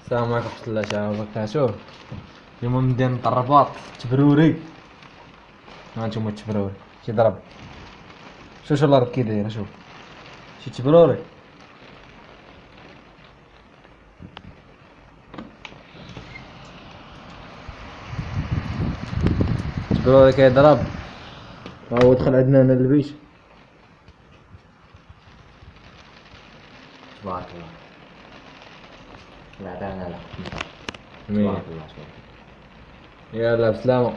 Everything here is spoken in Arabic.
السلام عليكم ورحمة الله تعالى وبركاته. اليوم مدينا الرباط تبروري. ها انتوما التبروري كيضرب. شوف الارض كي دايره، شوف شي تبروري. تبروري كيضرب. ها هو دخل عندنا هنا للبيت. تبارك الله. لا لا لا لا. تبارك الله. يلا بسلامة.